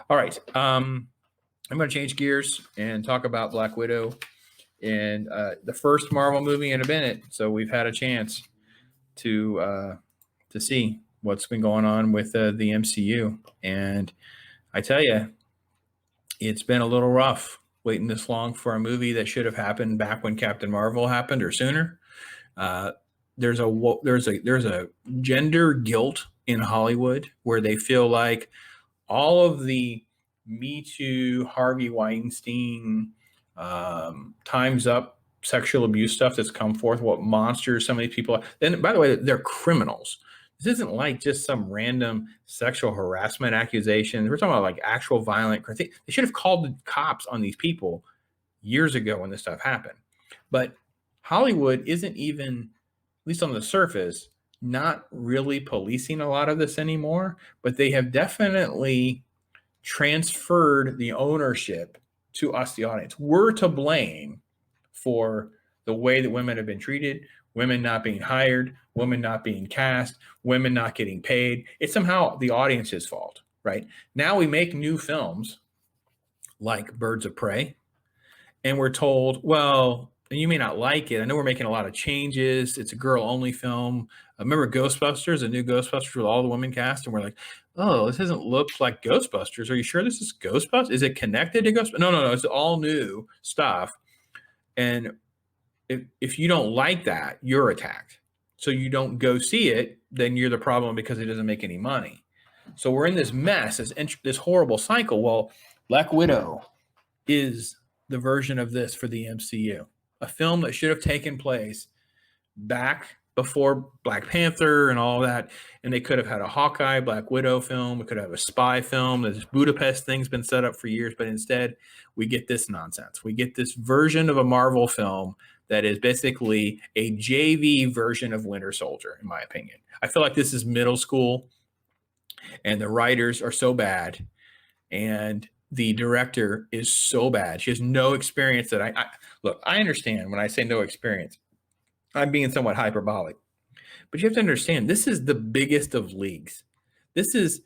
All right. I'm going to change gears and talk about Black Widow and the first Marvel movie in a minute. So we've had a chance to see what's been going on with the MCU, and I tell you, it's been a little rough waiting this long for a movie that should have happened back when Captain Marvel happened or sooner. Uh, there's a gender guilt in Hollywood where they feel like all of the Me Too, Harvey Weinstein, Time's Up sexual abuse stuff that's come forth, what monsters some of these people are. And by the way, they're criminals. This isn't like just some random sexual harassment accusation. We're talking about like actual violent. They should have called the cops on these people years ago when this stuff happened. But Hollywood isn't even, at least on the surface, not really policing a lot of this anymore, but they have definitely transferred the ownership to us, the audience. We're to blame for the way that women have been treated, women not being hired, women not being cast, women not getting paid. It's somehow the audience's fault, right? Now we make new films like Birds of Prey, and we're told, well, and you may not like it. I know we're making a lot of changes. It's a girl-only film. I remember Ghostbusters, a new Ghostbusters with all the women cast, and we're like, oh, this doesn't look like Ghostbusters. Are you sure this is Ghostbusters? Is it connected to Ghostbusters? No. It's all new stuff. And if you don't like that, you're attacked. So you don't go see it, then you're the problem because it doesn't make any money. So we're in this mess, this horrible cycle. Well, Black Widow is the version of this for the MCU. A film that should have taken place back before Black Panther and all that. And they could have had a Hawkeye, Black Widow film. We could have a spy film. This Budapest thing's been set up for years, but instead we get this nonsense. We get this version of a Marvel film that is basically a JV version of Winter Soldier, in my opinion. I feel like this is middle school and the writers are so bad and the director is so bad. She has no experience that look, I understand when I say no experience, I'm being somewhat hyperbolic, but you have to understand this is the biggest of leagues. This is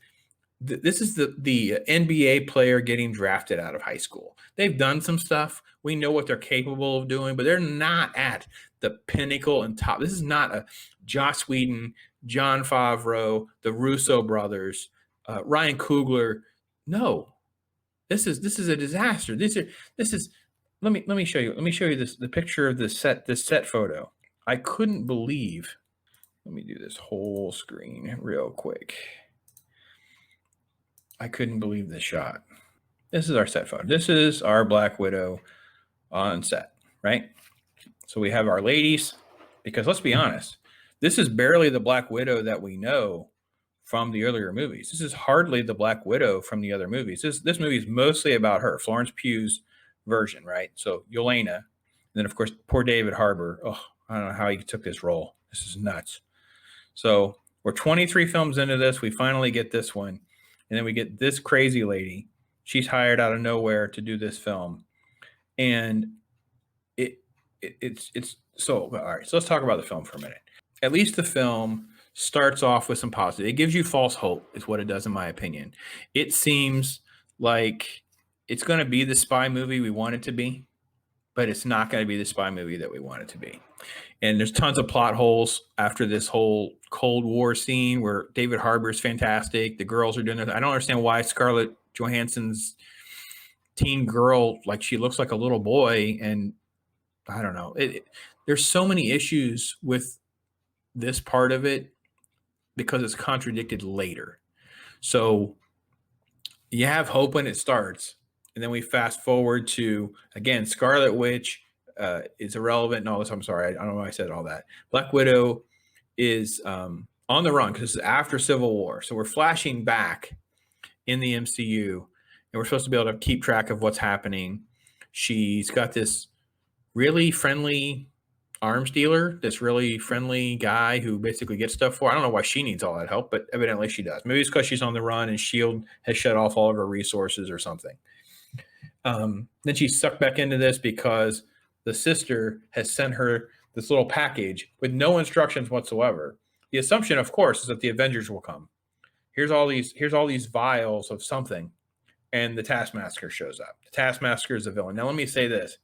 the NBA player getting drafted out of high school. They've done some stuff. We know what they're capable of doing, but they're not at the pinnacle and top. This is not a Joss Whedon, Jon Favreau, the Russo brothers, Ryan Coogler. No, this is a disaster. Let me show you. Let me show you the picture of this set photo. I couldn't believe. Let me do this whole screen real quick. I couldn't believe this shot. This is our set photo. This is our Black Widow on set, right? So we have our ladies, because let's be honest, this is barely the Black Widow that we know from the earlier movies. This is hardly the Black Widow from the other movies. This movie is mostly about her, Florence Pugh's version, right? So Yelena, and then of course poor David Harbour. Oh, I don't know how he took this role. This is nuts. So we're 23 films into this. We finally get this one. And then we get this crazy lady. She's hired out of nowhere to do this film. And it's so, all right, so let's talk about the film for a minute. At least the film starts off with some positive. It gives you false hope is what it does, in my opinion. It seems like it's going to be the spy movie we want it to be, but it's not going to be the spy movie that we want it to be. And there's tons of plot holes after this whole Cold War scene where David Harbour is fantastic. The girls are doing it. I don't understand why Scarlett Johansson's teen girl, like she looks like a little boy. And I don't know. There's so many issues with this part of it because it's contradicted later. So you have hope when it starts. And then we fast forward to, again, Scarlet Witch is irrelevant and all this. I'm sorry. I don't know why I said all that. Black Widow is on the run because it's after Civil War. So we're flashing back in the MCU and we're supposed to be able to keep track of what's happening. She's got this really friendly arms dealer, this really friendly guy who basically gets stuff for her. I don't know why she needs all that help, but evidently she does. Maybe it's because she's on the run and S.H.I.E.L.D. has shut off all of her resources or something. Then she's sucked back into this because the sister has sent her this little package with no instructions whatsoever. The assumption, of course, is that the Avengers will come. Here's all these vials of something. and the Taskmaster shows up. The Taskmaster is a villain. Now, let me say this.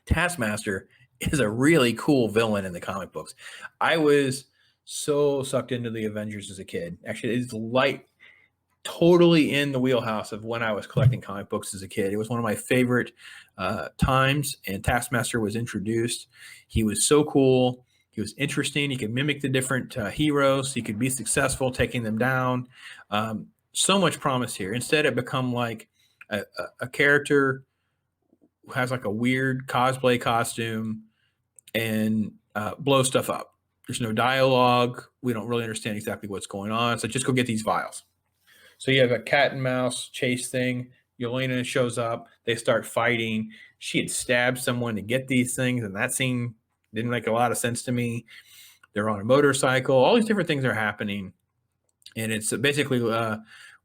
Taskmaster is a really cool villain in the comic books. I was so sucked into the Avengers as a kid. Actually, it's totally in the wheelhouse of when I was collecting comic books as a kid. It was one of my favorite times, and Taskmaster was introduced. He was so cool. He was interesting. He could mimic the different heroes. He could be successful taking them down. So much promise here. Instead, it become like a character who has like a weird cosplay costume and blow stuff up. There's no dialogue. We don't really understand exactly what's going on. So just go get these vials. So you have a cat and mouse chase thing. Yelena shows up. They start fighting. She had stabbed someone to get these things, and that scene didn't make a lot of sense to me. They're on a motorcycle. All these different things are happening, and it's basically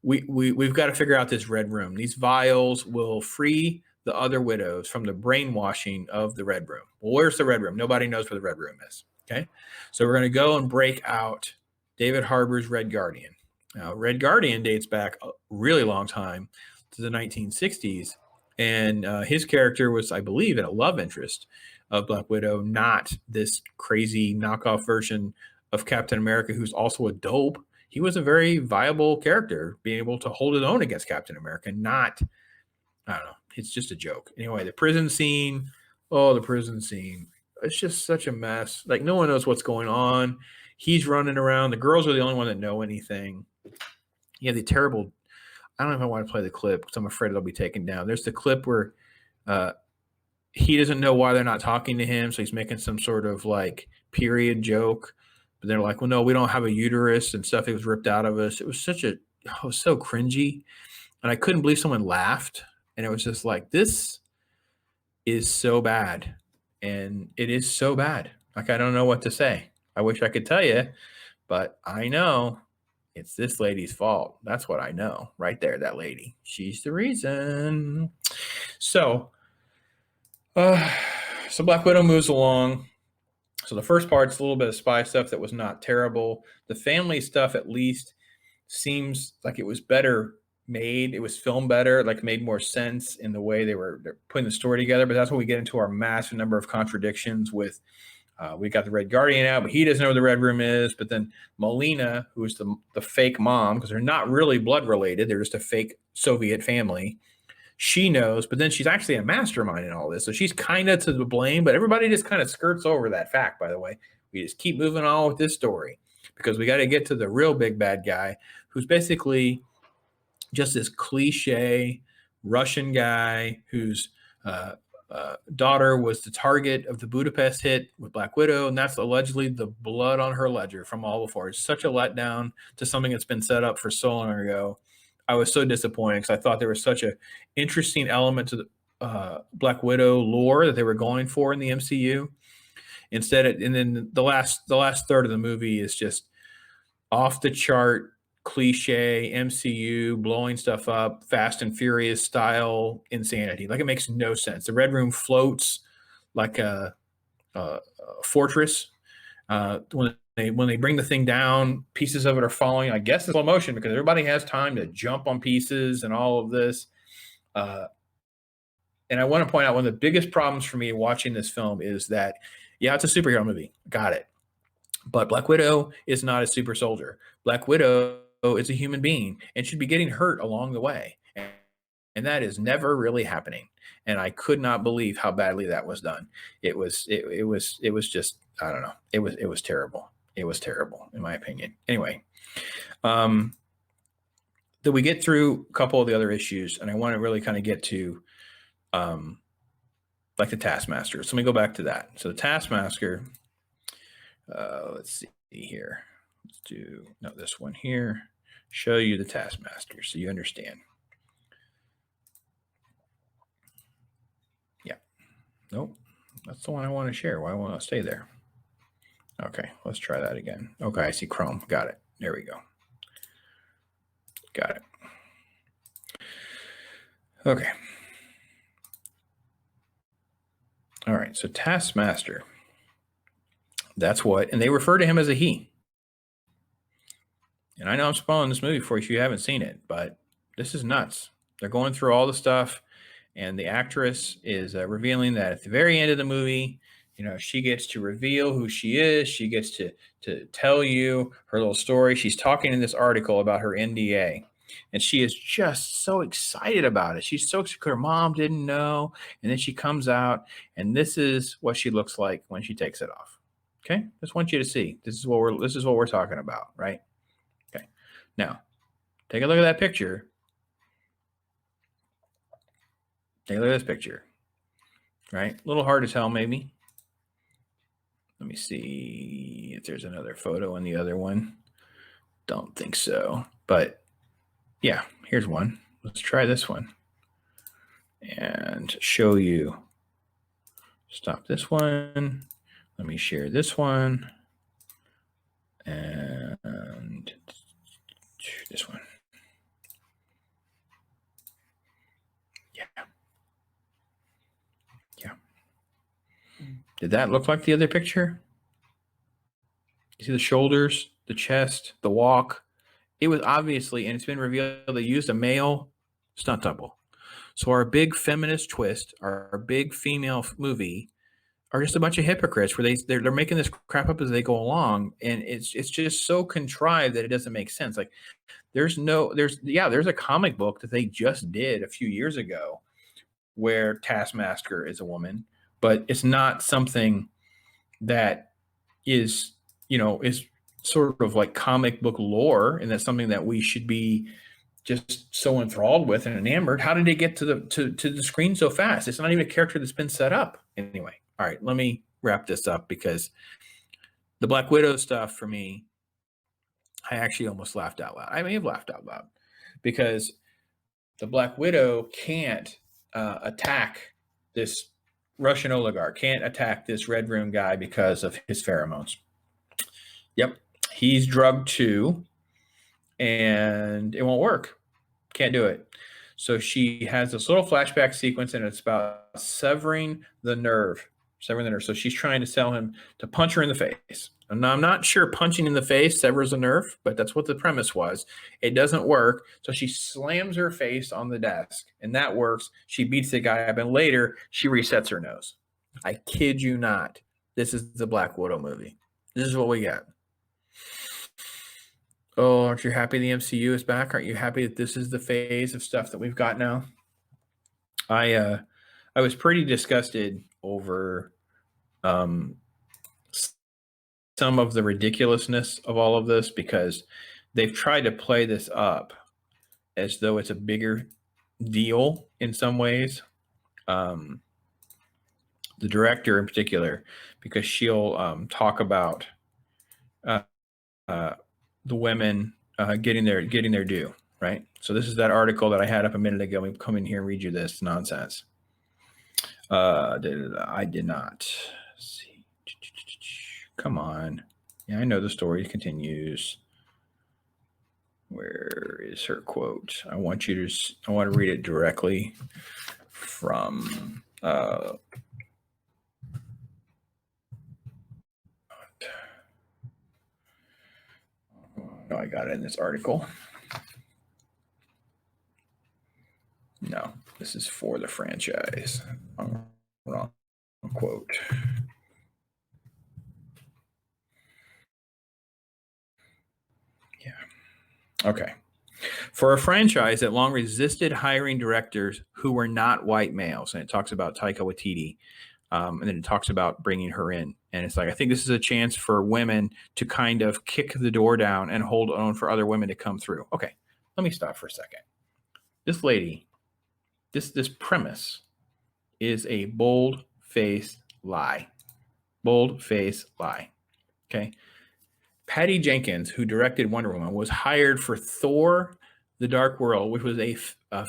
we've got to figure out this red room. These vials will free the other widows from the brainwashing of the red room. Well, where's the red room? Nobody knows where the red room is. Okay, so we're going to go and break out David Harbour's Red Guardian. Now, Red Guardian dates back a really long time to the 1960s, and his character was, I believe, a love interest of Black Widow, not this crazy knockoff version of Captain America who's also a dope. He was a very viable character, being able to hold his own against Captain America, not, I don't know, it's just a joke. Anyway, the prison scene, the prison scene. It's just such a mess. Like, no one knows what's going on. He's running around. The girls are the only one that know anything. You have the terrible, I don't know if I want to play the clip because I'm afraid it'll be taken down. There's the clip where he doesn't know why they're not talking to him, so he's making some sort of like period joke. But they're like, well, no, we don't have a uterus and stuff. It was ripped out of us. It was so cringy. And I couldn't believe someone laughed. And it was just like, this is so bad. And it is so bad. Like, I don't know what to say. I wish I could tell you, but I know it's this lady's fault. That's what I know right there, that lady. She's the reason. So Black Widow moves along. So the first part's a little bit of spy stuff that was not terrible. The family stuff at least seems like it was better made. It was filmed better, like made more sense in the way they're putting the story together. But that's when we get into our massive number of contradictions with we got the Red Guardian out, but he doesn't know where the Red Room is. But then Melina, who's the fake mom, because they're not really blood related, they're just a fake Soviet family. She knows, but then she's actually a mastermind in all this. So she's kind of to the blame, but everybody just kind of skirts over that fact, by the way. We just keep moving on with this story because we got to get to the real big bad guy who's basically just this cliche Russian guy whose daughter was the target of the Budapest hit with Black Widow, and that's allegedly the blood on her ledger from all before. It's such a letdown to something that's been set up for so long ago. I was so disappointed because I thought there was such an interesting element to the Black Widow lore that they were going for in the MCU. Instead, and then the last third of the movie is just off the chart cliche MCU blowing stuff up, Fast and Furious style insanity. Like, it makes no sense. The Red Room floats like a fortress. When they bring the thing down, pieces of it are falling. I guess in slow motion because everybody has time to jump on pieces and all of this. And I want to point out one of the biggest problems for me watching this film is that, yeah, it's a superhero movie. Got it. But Black Widow is not a super soldier. Black Widow is a human being and should be getting hurt along the way. And that is never really happening. And I could not believe how badly that was done. It was just, I don't know. It was terrible. It was terrible, in my opinion. Anyway, then we get through a couple of the other issues, and I want to really kind of get to like the Taskmaster. So let me go back to that. So the Taskmaster, let's see here. Let's do this one here. Show you the Taskmaster so you understand. Yeah. Nope. That's the one I want to share. Why won't I stay there? Okay, let's try that again. Okay, I see Chrome. Got it. There we go. Got it. Okay. All right, so Taskmaster. That's what, and they refer to him as a he. And I know I'm spoiling this movie for you if you haven't seen it, but this is nuts. They're going through all the stuff, and the actress is revealing that at the very end of the movie, she gets to reveal who she is. She gets to tell you her little story. She's talking in this article about her NDA, and she is just so excited about it. She's so excited. Her mom didn't know, and then she comes out, and this is what she looks like when she takes it off. Okay, just want you to see. This is what we're talking about, right? Okay, now take a look at that picture. Take a look at this picture, right? A little hard to tell, maybe. Let me see if there's another photo in the other one. Don't think so. But yeah, here's one. Let's try this one and show you. Stop this one. Let me share this one. And this one. Yeah. Yeah. Did that look like the other picture? You see the shoulders, the chest, the walk. It was obviously, and it's been revealed, they used a male stunt double. So our big feminist twist, our big female movie, are just a bunch of hypocrites where they're making this crap up as they go along, and it's just so contrived that it doesn't make sense. Like there's a comic book that they just did a few years ago where Taskmaster is a woman, but it's not something that is sort of like comic book lore, and that's something that we should be just so enthralled with and enamored. How did it get to the screen so fast? It's not even a character that's been set up. Anyway, all right, let me wrap this up because the Black Widow stuff for me, I actually almost laughed out loud. I may have laughed out loud because the Black Widow can't attack this Russian oligarch, can't attack this Red Room guy because of his pheromones. Yep, he's drugged too, and it won't work. Can't do it. So she has this little flashback sequence, and it's about severing the nerve. So she's trying to tell him to punch her in the face. And I'm not sure punching in the face severs a nerve, but that's what the premise was. It doesn't work. So she slams her face on the desk, and that works. She beats the guy up, and later she resets her nose. I kid you not. This is the Black Widow movie. This is what we got. Oh, aren't you happy the MCU is back? Aren't you happy that this is the phase of stuff that we've got now? I was pretty disgusted over some of the ridiculousness of all of this because they've tried to play this up as though it's a bigger deal in some ways. The director in particular, because she'll talk about the women getting their due, right? So this is that article that I had up a minute ago. Let me come in here and read you this nonsense. I did not. Let's see. Come on. Yeah, I know the story continues. Where is her quote? I want to read it directly from no, I got it in this article. No, this is for the franchise. Wrong quote. Yeah. Okay. For a franchise that long resisted hiring directors who were not white males, and it talks about Taika Waititi, and then it talks about bringing her in. And it's like, I think this is a chance for women to kind of kick the door down and hold on for other women to come through. Okay, let me stop for a second. This lady, this premise is a bold-faced lie. Bold-faced lie. Okay. Patty Jenkins, who directed Wonder Woman, was hired for Thor: The Dark World, which was a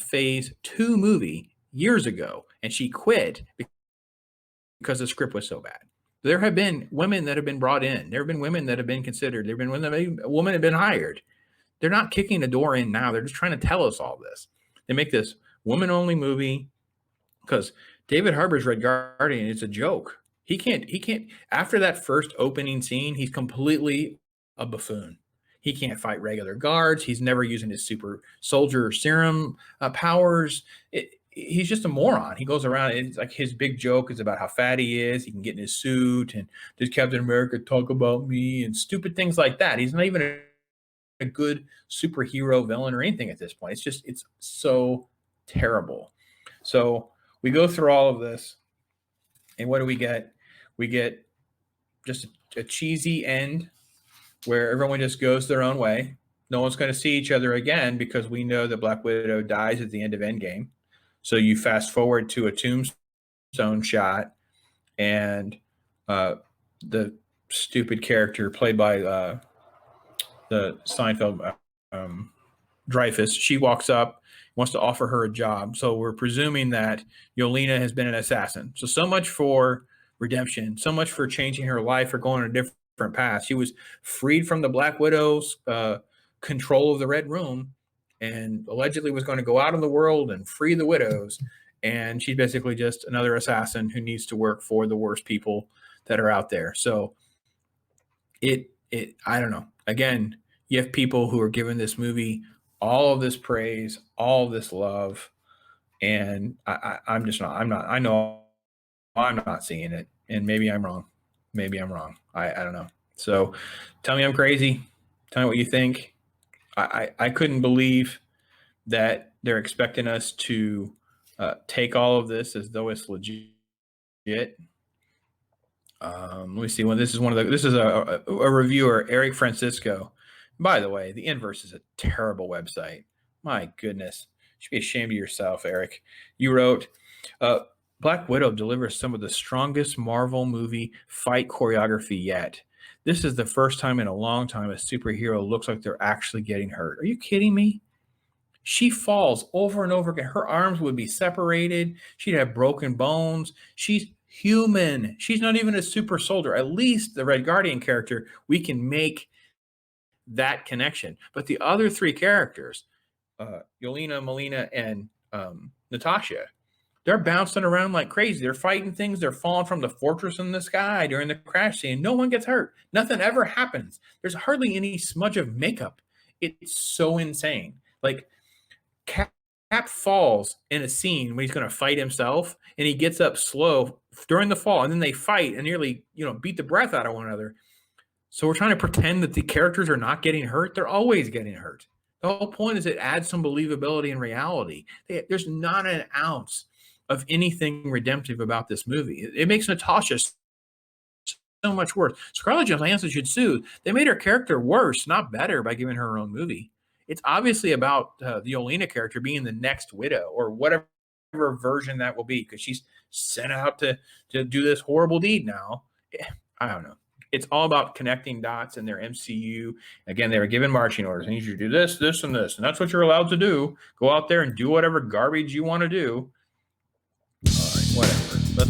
Phase 2 movie years ago, and she quit because the script was so bad. There have been women that have been brought in. There have been women that have been considered. There have been women that have been hired. They're not kicking the door in now. They're just trying to tell us all this. They make this woman-only movie because David Harbour's Red Guardian is a joke. He can't. After that first opening scene, he's completely a buffoon. He can't fight regular guards. He's never using his super soldier serum powers. He's just a moron. He goes around. It's like his big joke is about how fat he is. He can get in his suit, and does Captain America talk about me, and stupid things like that. He's not even a good superhero villain or anything at this point. It's so terrible. So we go through all of this, and what do we get? We get just a cheesy end where everyone just goes their own way. No one's going to see each other again because we know that Black Widow dies at the end of Endgame. So you fast forward to a tombstone shot, and the stupid character played by the Seinfeld Dreyfus, she walks up, wants to offer her a job. So we're presuming that Yelena has been an assassin. So much for redemption, so much for changing her life or going on a different path. She was freed from the Black Widow's control of the Red Room, and allegedly was going to go out in the world and free the widows. And she's basically just another assassin who needs to work for the worst people that are out there. So I don't know. Again, you have people who are giving this movie all of this praise, all of this love, and I'm just not. I know I'm not seeing it, and maybe I'm wrong. I don't know. So tell me I'm crazy. Tell me what you think. I couldn't believe that they're expecting us to take all of this as though it's legit. Let me see. This is a reviewer, Eric Francisco. By the way, the Inverse is a terrible website. My goodness, you should be ashamed of yourself, Eric. You wrote, Black Widow delivers some of the strongest Marvel movie fight choreography yet. This is the first time in a long time a superhero looks like they're actually getting hurt. Are you kidding me? She falls over and over again. Her arms would be separated. She'd have broken bones. She's human. She's not even a super soldier. At least the Red Guardian character, we can make that connection. But the other three characters, Yelena, Melina, and Natasha, they're bouncing around like crazy. They're fighting things. They're falling from the fortress in the sky during the crash scene. No one gets hurt. Nothing ever happens. There's hardly any smudge of makeup. It's so insane. Like, Cap falls in a scene when he's going to fight himself, and he gets up slow during the fall, and then they fight and nearly, beat the breath out of one another. So we're trying to pretend that the characters are not getting hurt. They're always getting hurt. The whole point is it adds some believability and reality. There's not an ounce of anything redemptive about this movie. It makes Natasha so much worse. Scarlett Johansson should sue. They made her character worse, not better, by giving her own movie. It's obviously about the Yelena character being the next widow, or whatever version that will be, because she's sent out to do this horrible deed now. I don't know. It's all about connecting dots in their MCU. Again, they were given marching orders. I need you to do this, this, and this. And that's what you're allowed to do. Go out there and do whatever garbage you want to do. All right, whatever.